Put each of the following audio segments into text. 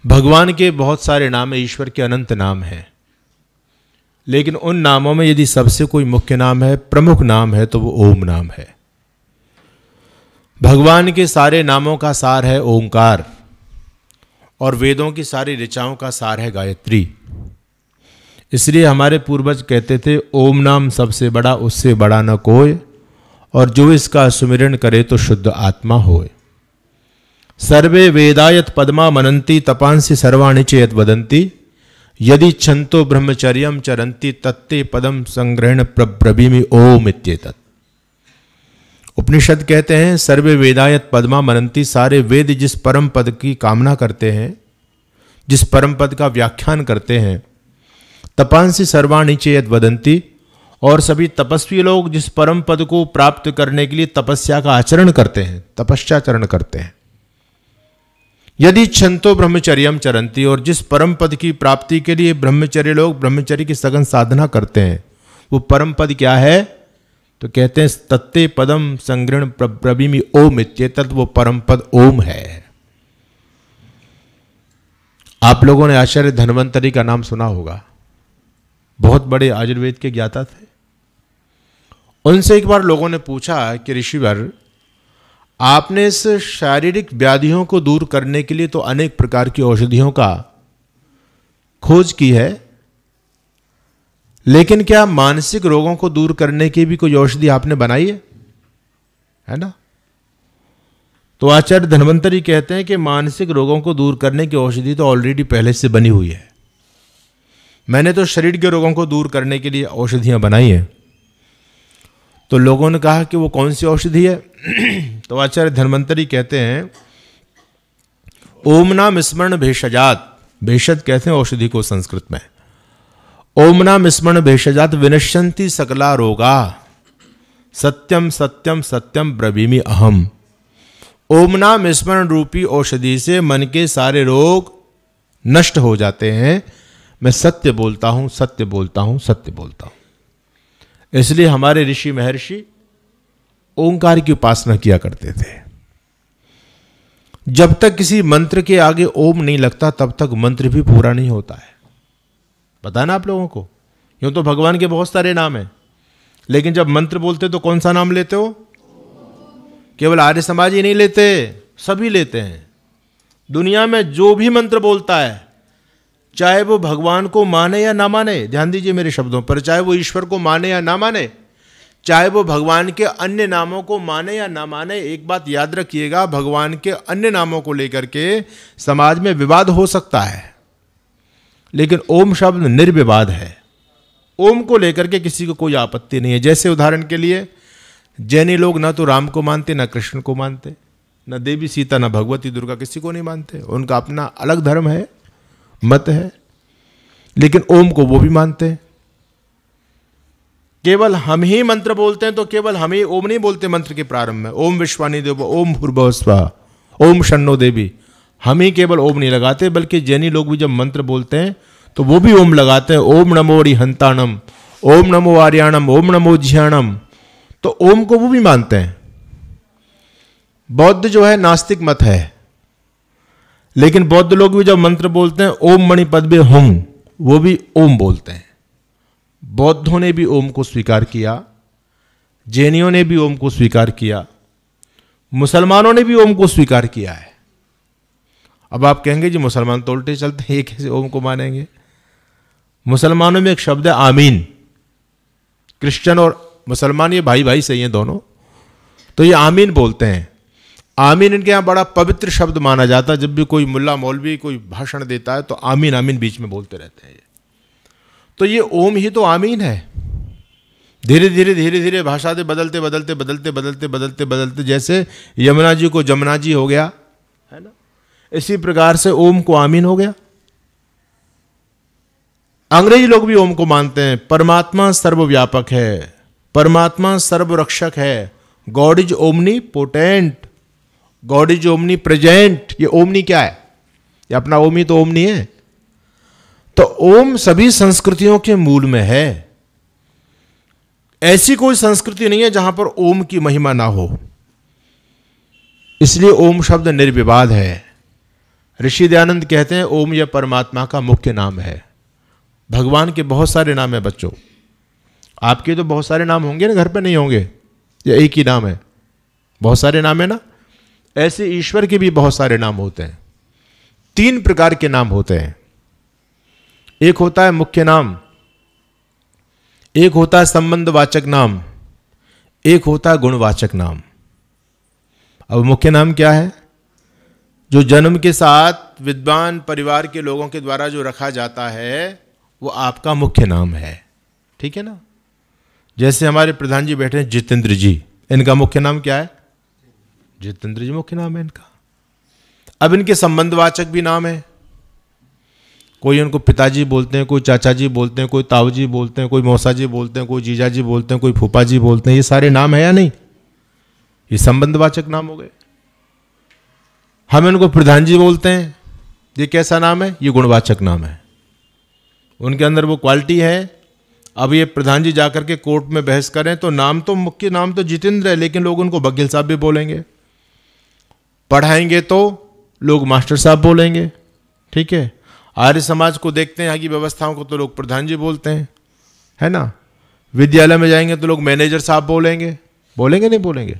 भगवान के बहुत सारे नाम हैं, ईश्वर के अनंत नाम हैं, लेकिन उन नामों में यदि सबसे कोई मुख्य नाम है, प्रमुख नाम है, तो वो ओम नाम है। भगवान के सारे नामों का सार है ओंकार, और वेदों की सारी ऋचाओं का सार है गायत्री। इसलिए हमारे पूर्वज कहते थे, ओम नाम सबसे बड़ा, उससे बड़ा न कोई, और जो इसका सुमिरन करे तो शुद्ध आत्मा होए। सर्वे वेदायत पद्मा मनंती तपांसी सर्वाणि चेत वदंती, यदि छंतो ब्रह्मचर्यम चरंती तत्ते पदम संग्रहण प्रब्रवीमि ओम इत्येतत्। उपनिषद कहते हैं, सर्वे वेदायत पद्मा मनंती, सारे वेद जिस परम पद की कामना करते हैं, जिस परम पद का व्याख्यान करते हैं, तपांसी सर्वाणि चेत वदंती, और सभी तपस्वी लोग जिस परम पद को प्राप्त करने के लिए तपस्या का आचरण करते हैं, तपस्याचरण करते हैं। यदि छंतो ब्रह्मचर्यम चरंती, और जिस परम पद की प्राप्ति के लिए ब्रह्मचर्य लोग ब्रह्मचर्य की सघन साधना करते हैं, वो परम पद क्या है? तो कहते हैं तत्ते पदम संग्रहण प्रब्रवीमि ओम इत्येतत्, वो परम पद ओम है। आप लोगों ने आचार्य धन्वंतरी का नाम सुना होगा, बहुत बड़े आयुर्वेद के ज्ञाता थे। उनसे एक बार लोगों ने पूछा कि ऋषिवर, आपने इस शारीरिक व्याधियों को दूर करने के लिए तो अनेक प्रकार की औषधियों का खोज की है, लेकिन क्या मानसिक रोगों को दूर करने की भी कोई औषधि आपने बनाई है ना? तो आचार्य धन्वंतरी कहते हैं कि मानसिक रोगों को दूर करने की औषधि तो ऑलरेडी पहले से बनी हुई है। मैंने तो शरीर के रोगों को दूर करने के लिए औषधियां बनाई हैं। तो लोगों ने कहा कि वो कौन सी औषधि है? तो आचार्य धन्वंतरी कहते हैं, ओम नाम स्मरण भेषजात, भेषज कहते हैं औषधि को संस्कृत में। ओम नाम स्मरण भेषजात विनश्यन्ति सकला रोगा, सत्यम सत्यम सत्यम ब्रवीमि अहम। ओम नाम स्मरण रूपी औषधि से मन के सारे रोग नष्ट हो जाते हैं। मैं सत्य बोलता हूं, सत्य बोलता हूं, सत्य बोलता हूं। इसलिए हमारे ऋषि महर्षि ओंकार की उपासना किया करते थे। जब तक किसी मंत्र के आगे ओम नहीं लगता, तब तक मंत्र भी पूरा नहीं होता है। पता है ना आप लोगों को? यूं तो भगवान के बहुत सारे नाम हैं, लेकिन जब मंत्र बोलते तो कौन सा नाम लेते हो? केवल आर्य समाज ही नहीं लेते, सभी लेते हैं। दुनिया में जो भी मंत्र बोलता है, चाहे वो भगवान को माने या ना माने, ध्यान दीजिए मेरे शब्दों पर, चाहे वो ईश्वर को माने या ना माने, चाहे वो भगवान के अन्य नामों को माने या ना माने, एक बात याद रखिएगा, भगवान के अन्य नामों को लेकर के समाज में विवाद हो सकता है, लेकिन ओम शब्द निर्विवाद है। ओम को लेकर के किसी को कोई आपत्ति नहीं है। जैसे उदाहरण के लिए जैनी लोग ना तो राम को मानते, ना कृष्ण को मानते, ना देवी सीता, ना भगवती दुर्गा, किसी को नहीं मानते। उनका अपना अलग धर्म है, मत है, लेकिन ओम को वो भी मानते हैं। केवल हम ही मंत्र बोलते हैं तो केवल हम ही ओम नहीं बोलते मंत्र के प्रारंभ में, ओम विश्वानि देव, ओम भूर्भुवः स्वः, ओम शन्नो देवी। हम ही केवल ओम नहीं लगाते, बल्कि जैनी लोग भी जब मंत्र बोलते हैं तो वो भी ओम लगाते हैं। ओम नमो रिहंताणम, ओम नमो आर्याणम, ओम नमो ज्ञानम। तो ओम को वो भी मानते हैं। बौद्ध जो है नास्तिक मत है, लेकिन बौद्ध लोग भी जब मंत्र बोलते हैं ओम मणि पद्मे हुम, वो भी ओम बोलते हैं। बौद्धों ने भी ओम को स्वीकार किया, जैनियों ने भी ओम को स्वीकार किया, मुसलमानों ने भी ओम को स्वीकार किया है। अब आप कहेंगे जी मुसलमान तो उल्टे चलते हैं, ये कैसे ओम को मानेंगे? मुसलमानों में एक शब्द है आमीन। क्रिश्चियन और मुसलमान ये भाई भाई सही हैं दोनों, तो ये आमीन बोलते हैं। आमीन इनके यहाँ बड़ा पवित्र शब्द माना जाता है। जब भी कोई मुल्ला मौलवी कोई भाषण देता है तो आमीन आमीन बीच में बोलते रहते हैं। तो ये ओम ही तो आमीन है। धीरे धीरे भाषा से बदलते बदलते बदलते बदलते बदलते बदलते, जैसे यमुना जी को जमुना जी हो गया है ना, इसी प्रकार से ओम को आमीन हो गया। अंग्रेजी लोग भी ओम को मानते हैं। परमात्मा सर्वव्यापक है, परमात्मा सर्वरक्षक है। God is omni potent, God is omni present. ये ओमनी क्या है? ये अपना ओम ही तो ओमनी है। तो ओम सभी संस्कृतियों के मूल में है। ऐसी कोई संस्कृति नहीं है जहां पर ओम की महिमा ना हो। इसलिए ओम शब्द निर्विवाद है। ऋषि दयानंद कहते हैं ओम यह परमात्मा का मुख्य नाम है। भगवान के बहुत सारे नाम है बच्चों, आपके तो बहुत सारे नाम होंगे ना, घर पे नहीं होंगे, या एक ही नाम है? बहुत सारे नाम है ना। ऐसे ईश्वर के भी बहुत सारे नाम होते हैं। 3 प्रकार के नाम होते हैं। एक होता है मुख्य नाम, एक होता है संबंधवाचक नाम, एक होता है गुणवाचक नाम। अब मुख्य नाम क्या है? जो जन्म के साथ विद्वान परिवार के लोगों के द्वारा जो रखा जाता है वो आपका मुख्य नाम है, ठीक है ना। जैसे हमारे प्रधान जी बैठे हैं जितेंद्र जी, इनका मुख्य नाम क्या है? जितेंद्र जी मुख्य नाम है इनका। अब इनके संबंधवाचक भी नाम है, कोई उनको पिताजी बोलते हैं, कोई चाचा जी बोलते हैं, कोई ताऊ जी बोलते हैं, कोई मौसा जी बोलते हैं, कोई जीजा जी बोलते हैं, कोई फूफा जी बोलते हैं। ये सारे नाम है या नहीं? ये संबंधवाचक नाम हो गए। हम इनको प्रधान जी बोलते हैं, ये कैसा नाम है? ये गुणवाचक नाम है। उनके अंदर वो क्वालिटी है। अब ये प्रधान जी जाकर के कोर्ट में बहस करें तो नाम तो मुख्य नाम तो जितेंद्र है, लेकिन लोग उनको वकील साहब भी बोलेंगे। पढ़ाएंगे तो लोग मास्टर साहब बोलेंगे, ठीक है। आर्य समाज को देखते हैं, यहाँ की व्यवस्थाओं को तो लोग प्रधान जी बोलते हैं, है ना। विद्यालय में जाएंगे तो लोग मैनेजर साहब बोलेंगे, बोलेंगे नहीं बोलेंगे?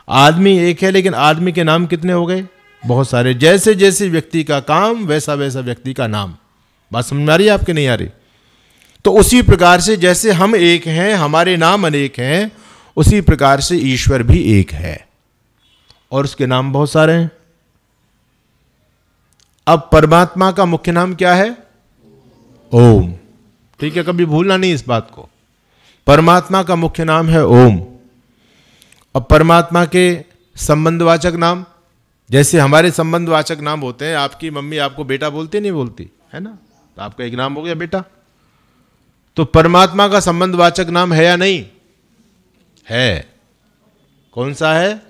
आदमी एक है, लेकिन आदमी के नाम कितने हो गए? बहुत सारे। जैसे जैसे व्यक्ति का काम वैसा वैसा व्यक्ति का नाम। बात समझ में आ रही है आपके? नहीं आ रही? तो उसी प्रकार से जैसे हम एक हैं, हमारे नाम अनेक हैं, उसी प्रकार से ईश्वर भी एक है और उसके नाम बहुत सारे हैं। अब परमात्मा का मुख्य नाम क्या है? ओम, ठीक है, कभी भूलना नहीं इस बात को। परमात्मा का मुख्य नाम है ओम। अब परमात्मा के संबंधवाचक नाम, जैसे हमारे संबंधवाचक नाम होते हैं, आपकी मम्मी आपको बेटा बोलती नहीं बोलती, है ना, तो आपका एक नाम हो गया बेटा। तो परमात्मा का संबंधवाचक नाम है या नहीं है? कौन सा है?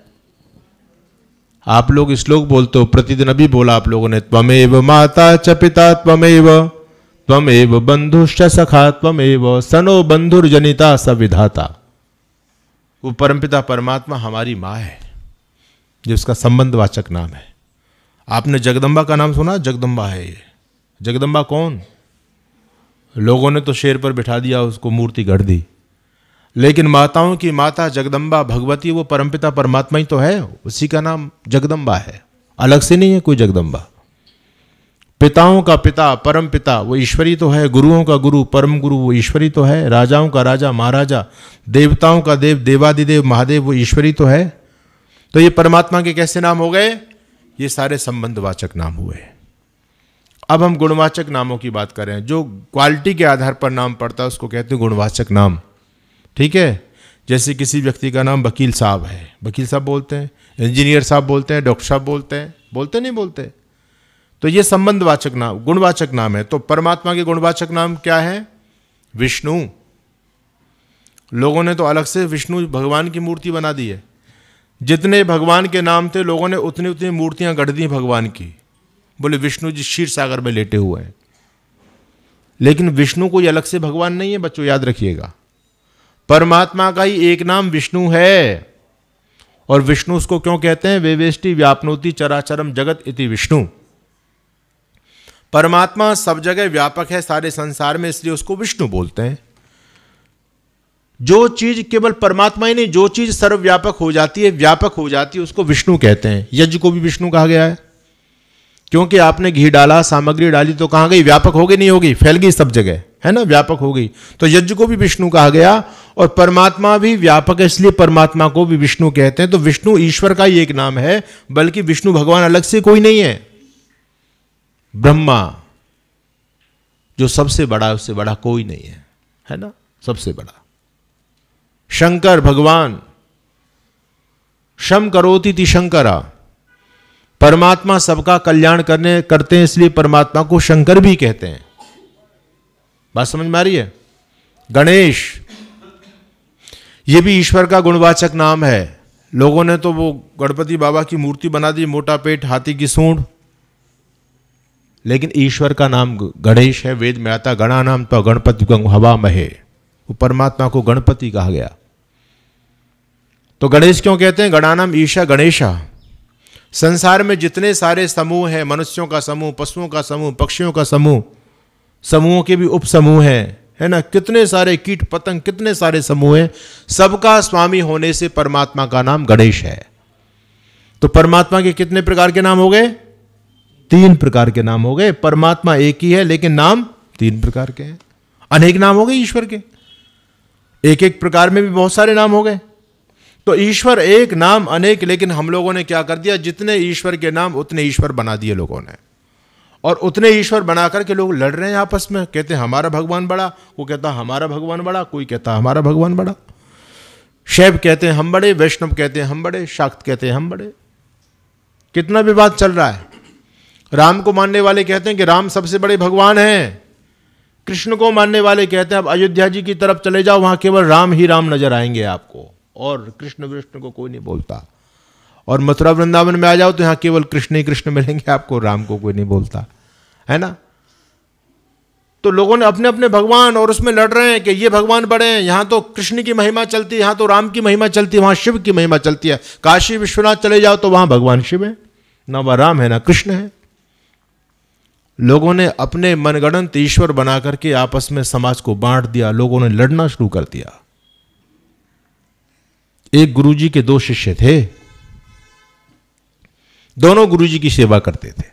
आप लोग श्लोक बोलते हो, प्रतिदिन अभी बोला आप लोगों ने, त्वमेव माता च पिता त्वमेव बंधुश्च सखा त्वमेव सनो बंधुर्जनिता स विधाता। वो परमपिता परमात्मा हमारी माँ है, जिसका संबंधवाचक नाम है। आपने जगदम्बा का नाम सुना? जगदम्बा है ये। जगदम्बा कौन? लोगों ने तो शेर पर बिठा दिया, उसको मूर्ति गढ़ दी, लेकिन माताओं की माता जगदम्बा भगवती वो परमपिता परमात्मा ही तो है, उसी का नाम जगदम्बा है, अलग से नहीं है कोई जगदम्बा। पिताओं का पिता परम पिता वो ईश्वरी तो है, गुरुओं का गुरु परम गुरु वो ईश्वरी तो है, राजाओं का राजा महाराजा, देवताओं का देव देवादिदेव महादेव वो ईश्वरी तो है। तो ये परमात्मा के कैसे नाम हो गए? ये सारे संबंधवाचक नाम हुए। अब हम गुणवाचक नामों की बात करें। जो क्वालिटी के आधार पर नाम पड़ता है उसको कहते हैं गुणवाचक नाम, ठीक है। जैसे किसी व्यक्ति का नाम वकील साहब है, वकील साहब बोलते हैं, इंजीनियर साहब बोलते हैं, डॉक्टर साहब बोलते हैं, बोलते नहीं बोलते? तो ये संबंधवाचक नाम गुणवाचक नाम है। तो परमात्मा के गुणवाचक नाम क्या है? विष्णु। लोगों ने तो अलग से विष्णु भगवान की मूर्ति बना दी है। जितने भगवान के नाम थे लोगों ने उतनी उतनी मूर्तियां गढ़ दी भगवान की। बोले विष्णु जी क्षीर सागर में लेटे हुए हैं, लेकिन विष्णु कोई अलग से भगवान नहीं है बच्चों, याद रखिएगा। परमात्मा का ही एक नाम विष्णु है। और विष्णु उसको क्यों कहते हैं? वेवेष्टि व्यापनोति चराचरम जगत इति विष्णु। परमात्मा सब जगह व्यापक है सारे संसार में, इसलिए उसको विष्णु बोलते हैं। जो चीज केवल परमात्मा ही नहीं, जो चीज सर्वव्यापक हो जाती है, व्यापक हो जाती है, उसको विष्णु कहते हैं। यज्ञ को भी विष्णु कहा गया है, क्योंकि आपने घी डाला, सामग्री डाली तो कहां गई? व्यापक हो गई नहीं होगी? फैल गई सब जगह, है ना, व्यापक हो गई। तो यज्ञ को भी विष्णु कहा गया। और परमात्मा भी व्यापक है, इसलिए परमात्मा को भी विष्णु कहते हैं। तो विष्णु ईश्वर का ही एक नाम है, बल्कि विष्णु भगवान अलग से कोई नहीं है। ब्रह्मा जो सबसे बड़ा है, उससे बड़ा कोई नहीं है ना, सबसे बड़ा। शंकर भगवान, शम करोति ति शंकरा, परमात्मा सबका कल्याण करते हैं, इसलिए परमात्मा को शंकर भी कहते हैं। बात समझ में आ रही है? गणेश, ये भी ईश्वर का गुणवाचक नाम है। लोगों ने तो वो गणपति बाबा की मूर्ति बना दी, मोटा पेट हाथी की सूंड, लेकिन ईश्वर का नाम गणेश है। वेद में आता गणा नाम तो गणपति हवा महे, वो परमात्मा को गणपति कहा गया। तो गणेश क्यों कहते हैं? गणा नाम ईशा गणेशा, संसार में जितने सारे समूह हैं, मनुष्यों का समूह, पशुओं का समूह, पक्षियों का समूह, समूहों के भी उप समूह हैं, है ना, कितने सारे कीट पतंग, कितने सारे समूह हैं, सबका स्वामी होने से परमात्मा का नाम गणेश है। तो परमात्मा के कितने प्रकार के नाम हो गए? 3 प्रकार के नाम हो गए। परमात्मा एक ही है लेकिन नाम 3 प्रकार के हैं। अनेक नाम हो गए ईश्वर के, एक एक प्रकार में भी बहुत सारे नाम हो गए। तो ईश्वर एक, नाम अनेक, लेकिन हम लोगों ने क्या कर दिया, जितने ईश्वर के नाम उतने ईश्वर बना दिए लोगों ने, और उतने ईश्वर बना करके लोग लड़ रहे हैं आपस में। कहते हैं हमारा भगवान बड़ा, वो कहता हमारा भगवान बड़ा, कोई कहता हमारा भगवान बड़ा। शैव कहते हैं हम बड़े, वैष्णव कहते हैं हम बड़े, शाक्त कहते हैं हम बड़े। कितना विवाद चल रहा है। राम को मानने वाले कहते हैं कि राम सबसे बड़े भगवान हैं, कृष्ण को मानने वाले कहते हैं अब अयोध्या जी की तरफ चले जाओ, वहां केवल राम ही राम नजर आएंगे आपको, और कृष्ण विष्णु को कोई नहीं बोलता। और मथुरा वृंदावन में आ जाओ तो यहां केवल कृष्ण ही कृष्ण मिलेंगे आपको, राम को कोई नहीं बोलता, है ना। तो लोगों ने अपने अपने भगवान और उसमें लड़ रहे हैं कि ये भगवान बड़े हैं, यहां तो कृष्ण की महिमा चलती है, यहां तो राम की महिमा चलती है, वहां शिव की महिमा चलती है। काशी विश्वनाथ चले जाओ तो वहां भगवान शिव है, ना वह राम है ना कृष्ण है। लोगों ने अपने मनगढ़ंत ईश्वर बना करके आपस में समाज को बांट दिया, लोगों ने लड़ना शुरू कर दिया। एक गुरुजी के 2 शिष्य थे, दोनों गुरुजी की सेवा करते थे।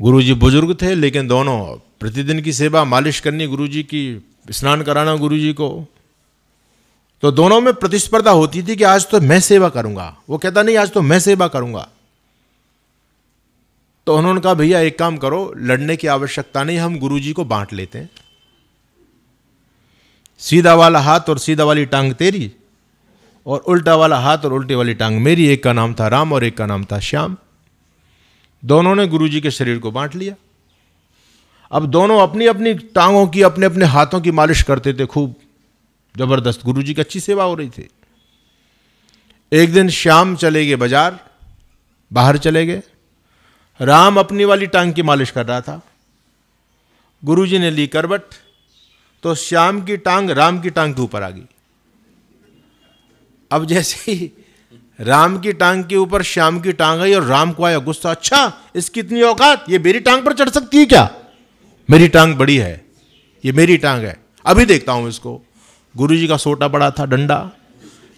गुरुजी बुजुर्ग थे लेकिन दोनों प्रतिदिन की सेवा, मालिश करनी गुरुजी की, स्नान कराना गुरुजी को, तो दोनों में प्रतिस्पर्धा होती थी कि आज तो मैं सेवा करूंगा, वो कहता नहीं आज तो मैं सेवा करूंगा। तो उन्होंने कहा भैया एक काम करो, लड़ने की आवश्यकता नहीं, हम गुरुजी को बांट लेते हैं, सीधा वाला हाथ और सीधा वाली टांग तेरी, और उल्टा वाला हाथ और उल्टी वाली टांग मेरी। एक का नाम था राम और एक का नाम था श्याम। दोनों ने गुरुजी के शरीर को बांट लिया। अब दोनों अपनी अपनी टांगों की, अपने अपने हाथों की मालिश करते थे खूब जबरदस्त। गुरुजी की अच्छी सेवा हो रही थी। एक दिन श्याम चले गए बाजार, बाहर चले गए, राम अपनी वाली टांग की मालिश कर रहा था। गुरुजी ने ली करवट, तो श्याम की टांग राम की टांग के ऊपर आ गई। अब जैसे ही राम की टांग के ऊपर श्याम की टांग आई और राम को आया गुस्सा, अच्छा इसकी इतनी औकात, ये मेरी टांग पर चढ़ सकती है क्या? मेरी टांग बड़ी है, ये मेरी टांग है, अभी देखता हूं इसको। गुरुजी का सोटा पड़ा था, डंडा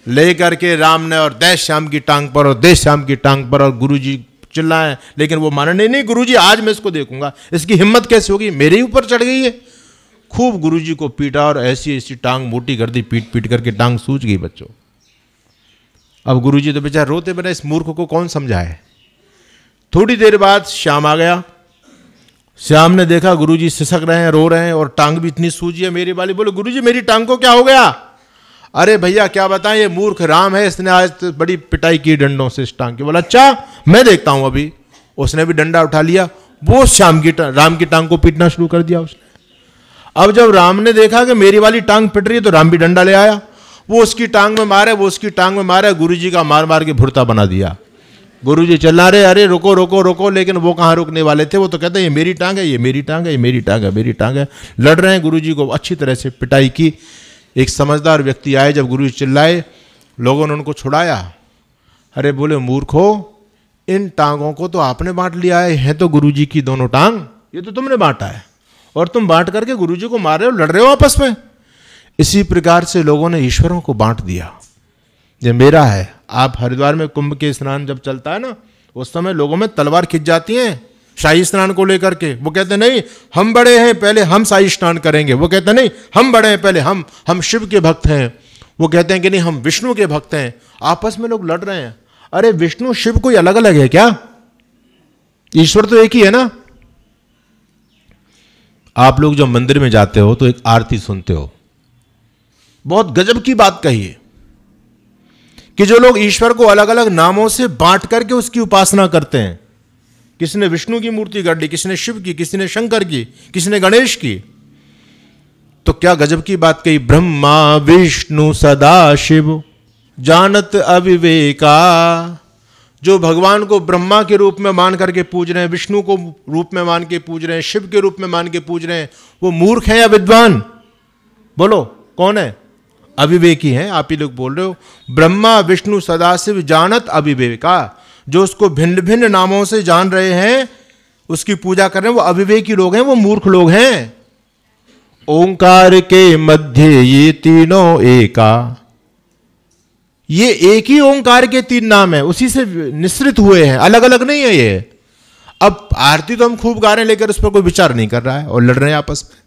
ले करके राम ने और देश श्याम की टांग पर और देश श्याम की टांग पर, और गुरुजी चिल्लाए लेकिन वो माने नहीं गुरुजी आज मैं इसको देखूंगा, इसकी हिम्मत कैसे होगी, मेरे ही ऊपर चढ़ गई है। खूब गुरुजी को पीटा और ऐसी ऐसी टांग मोटी कर दी, पीट पीट करके टांग सूज गई बच्चों। अब गुरुजी तो बेचारा रोते बने, इस मूर्ख को कौन समझाए। थोड़ी देर बाद श्याम आ गया। श्याम ने देखा गुरुजी सिसक रहे हैं, रो रहे हैं, और टांग भी इतनी सूजी है मेरी वाली। बोले गुरुजी मेरी टांग को क्या हो गया? अरे भैया क्या बताएं, ये मूर्ख राम है, इसने आज तो बड़ी पिटाई की डंडों से इस टांग की। बोला अच्छा मैं देखता हूं अभी। उसने भी डंडा उठा लिया, वो राम की टांग को पीटना शुरू कर दिया उसने। अब जब राम ने देखा कि मेरी वाली टांग पिट रही है तो राम भी डंडा ले आया, वो उसकी टांग में मारे, वो उसकी टांग में मारे, गुरुजी का मार मार के भुरता बना दिया। गुरुजी चिल्ला रहे अरे रुको रुको रुको, लेकिन वो कहाँ रुकने वाले थे, वो तो कहते हैं ये मेरी टांग है, ये मेरी टांग है, ये मेरी टांग है, मेरी टांग है। लड़ रहे हैं। गुरुजी को अच्छी तरह से पिटाई की। एक समझदार व्यक्ति आए, जब गुरुजी चिल्लाए लोगों ने उनको छुड़ाया। अरे बोले मूर्खो, इन टांगों को तो आपने बांट लिया है, हैं तो गुरुजी की दोनों टांग, ये तो तुमने बांटा है, और तुम बांट करके गुरुजी को मार रहे हो, लड़ रहे हो आपस में। इसी प्रकार से लोगों ने ईश्वरों को बांट दिया। ये मेरा है। आप हरिद्वार में कुंभ के स्नान जब चलता है ना, उस समय लोगों में तलवार खिंच जाती हैं शाही स्नान को लेकर के। वो कहते नहीं हम बड़े हैं, पहले हम शाही स्नान करेंगे। वो कहते नहीं हम बड़े हैं, पहले हम शिव के भक्त हैं। वो कहते हैं कि नहीं हम विष्णु के भक्त हैं। आपस में लोग लड़ रहे हैं। अरे विष्णु शिव कोई अलग अलग है क्या? ईश्वर तो एक ही है ना। आप लोग जब मंदिर में जाते हो तो एक आरती सुनते हो, बहुत गजब की बात कही है कि जो लोग ईश्वर को अलग अलग नामों से बांट करके उसकी उपासना करते हैं, किसी ने विष्णु की मूर्ति कर ली, किसी ने शिव की, किसी ने शंकर की, किसी ने गणेश की, तो क्या गजब की बात कही, ब्रह्मा विष्णु सदा शिव जानत अविवेका। जो भगवान को ब्रह्मा के रूप में मान करके पूज रहे हैं, विष्णु को रूप में मान के पूज रहे हैं, शिव के रूप में मान के पूज रहे हैं, वो मूर्ख हैं या विद्वान? बोलो कौन है? अविवेकी हैं, आप ही लोग बोल रहे हो। ब्रह्मा विष्णु सदाशिव जानत अविवेका, जो उसको भिन्न भिन्न नामों से जान रहे हैं, उसकी पूजा कर रहे हैं, वो अविवेकी लोग हैं, वो मूर्ख लोग हैं। ओंकार के मध्य ये तीनों एका, ये एक ही ओंकार के तीन नाम है, उसी से निश्रित हुए हैं, अलग अलग नहीं है ये। अब आरती तो हम खूब गा रहे हैं, लेकर उस पर कोई विचार नहीं कर रहा है और लड़ रहे हैं आपस में।